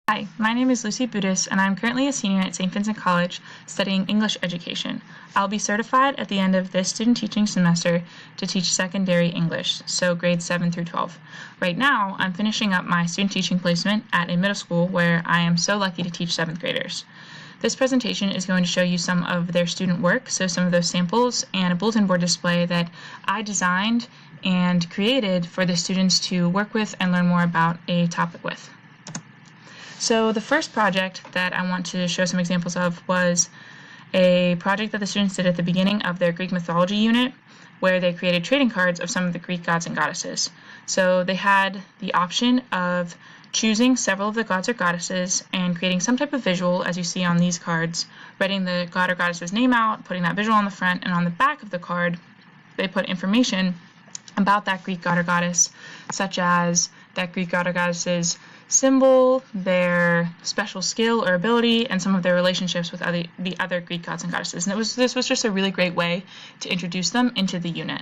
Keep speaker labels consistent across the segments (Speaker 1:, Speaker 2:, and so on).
Speaker 1: Hi, my name is Lucy Budis, and I'm currently a senior at St. Vincent College studying English education. I'll be certified at the end of this student teaching semester to teach secondary English, so grades 7 through 12. Right now, I'm finishing up my student teaching placement at a middle school where I am so lucky to teach 7th graders. This presentation is going to show you some of their student work, so some of those samples, and a bulletin board display that I designed and created for the students to work with and learn more about a topic with. So the first project that I want to show some examples of was a project that the students did at the beginning of their Greek mythology unit, where they created trading cards of some of the Greek gods and goddesses. So they had the option of choosing several of the gods or goddesses and creating some type of visual, as you see on these cards, writing the god or goddess's name out, putting that visual on the front, and on the back of the card, they put information about that Greek god or goddess, such as that Greek god or goddess's symbol, their special skill or ability, and some of their relationships with the other Greek gods and goddesses. And this was just a really great way to introduce them into the unit.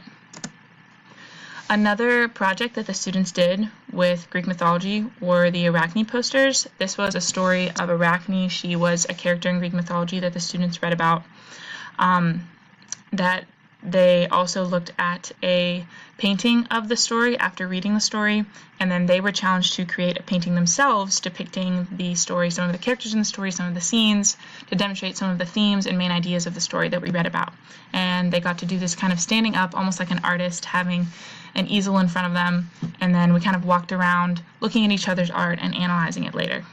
Speaker 1: Another project that the students did with Greek mythology were the Arachne Posters. This was a story of Arachne. She was a character in Greek mythology that the students read about. That they also looked at a painting of the story after reading the story, and then they were challenged to create a painting themselves depicting the story, some of the characters in the story, some of the scenes, to demonstrate some of the themes and main ideas of the story that we read about. And they got to do this kind of standing up, almost like an artist, having an easel in front of them, and then we kind of walked around looking at each other's art and analyzing it later.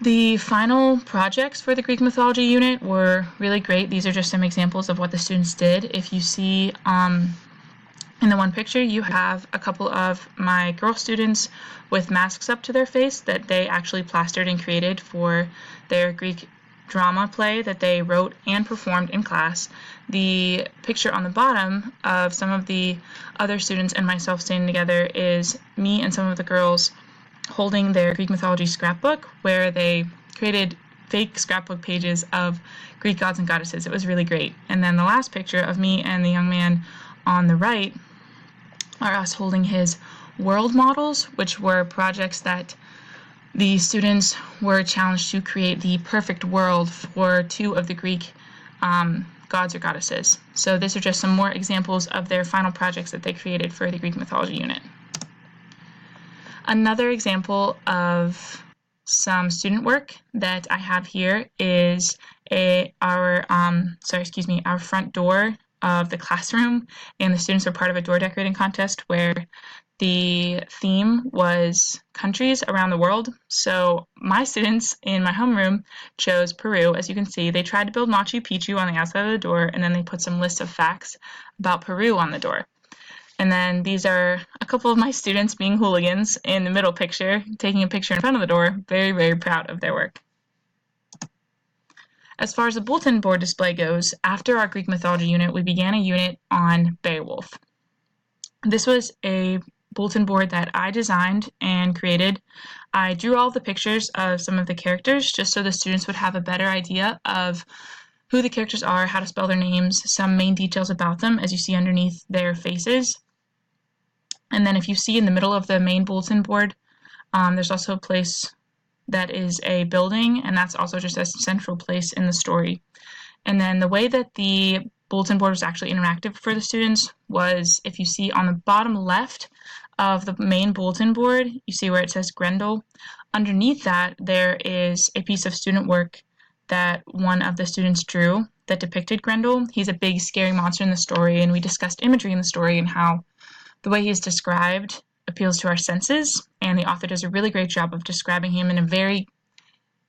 Speaker 1: The final projects for the Greek mythology unit were really great. These are just some examples of what the students did. If you see in the one picture, you have a couple of my girl students with masks up to their face that they actually plastered and created for their Greek drama play that they wrote and performed in class. The picture on the bottom of some of the other students and myself standing together is me and some of the girls holding their Greek mythology scrapbook, where they created fake scrapbook pages of Greek gods and goddesses. It was really great. And then the last picture of me and the young man on the right are us holding his world models, which were projects that the students were challenged to create the perfect world for two of the Greek gods or goddesses. So these are just some more examples of their final projects that they created for the Greek mythology unit. Another example of some student work that I have here is our front door of the classroom, and the students were part of a door decorating contest where the theme was countries around the world. So my students in my homeroom chose Peru. As you can see, they tried to build Machu Picchu on the outside of the door, and then they put some lists of facts about Peru on the door. And then these are a couple of my students being hooligans in the middle picture, taking a picture in front of the door, very, very proud of their work. As far as the bulletin board display goes, after our Greek mythology unit, we began a unit on Beowulf. This was a bulletin board that I designed and created. I drew all the pictures of some of the characters just so the students would have a better idea of who the characters are, how to spell their names, some main details about them as you see underneath their faces. And then if you see in the middle of the main bulletin board, there's also a place that is a building, and that's also just a central place in the story. And then the way that the bulletin board was actually interactive for the students was, if you see on the bottom left of the main bulletin board, you see where it says Grendel. Underneath that, there is a piece of student work that one of the students drew that depicted Grendel. He's a big, scary monster in the story, and we discussed imagery in the story and how the way he is described appeals to our senses, and the author does a really great job of describing him in a very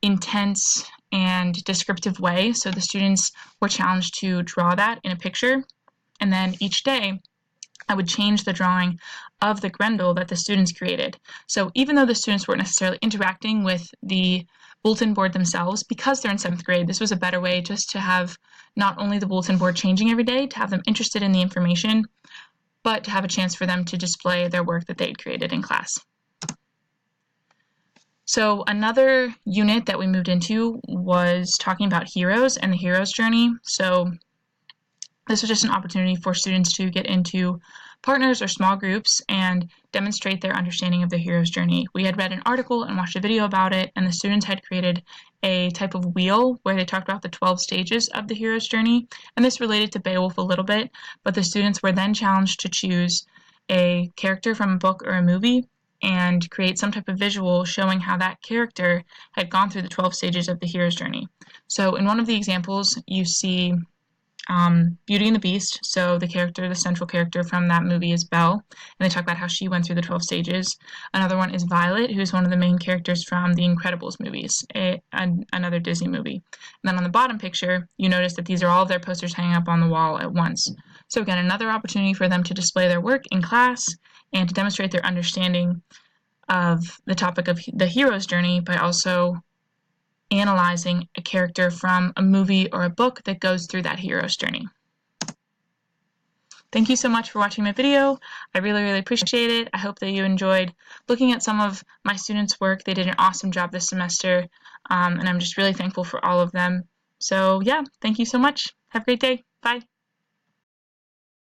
Speaker 1: intense and descriptive way. So the students were challenged to draw that in a picture, and then each day I would change the drawing of the Grendel that the students created. So even though the students weren't necessarily interacting with the bulletin board themselves, because they're in 7th grade, this was a better way just to have not only the bulletin board changing every day, to have them interested in the information, but to have a chance for them to display their work that they'd created in class. So another unit that we moved into was talking about heroes and the hero's journey. So this was just an opportunity for students to get into partners or small groups and demonstrate their understanding of the hero's journey. We had read an article and watched a video about it, and the students had created a type of wheel where they talked about the 12 stages of the hero's journey, and this related to Beowulf a little bit, but the students were then challenged to choose a character from a book or a movie and create some type of visual showing how that character had gone through the 12 stages of the hero's journey. So in one of the examples, you see Beauty and the Beast. So the central character from that movie is Belle, and they talk about how she went through the 12 stages. Another one is Violet, who's one of the main characters from the Incredibles movies, another Disney movie. And then on the bottom picture, you notice that these are all of their posters hanging up on the wall at once. So again, another opportunity for them to display their work in class and to demonstrate their understanding of the topic of the hero's journey by also analyzing a character from a movie or a book that goes through that hero's journey. Thank you so much for watching my video. I really, really appreciate it. I hope that you enjoyed looking at some of my students' work. They did an awesome job this semester, and I'm just really thankful for all of them. So yeah, thank you so much. Have a great day. Bye.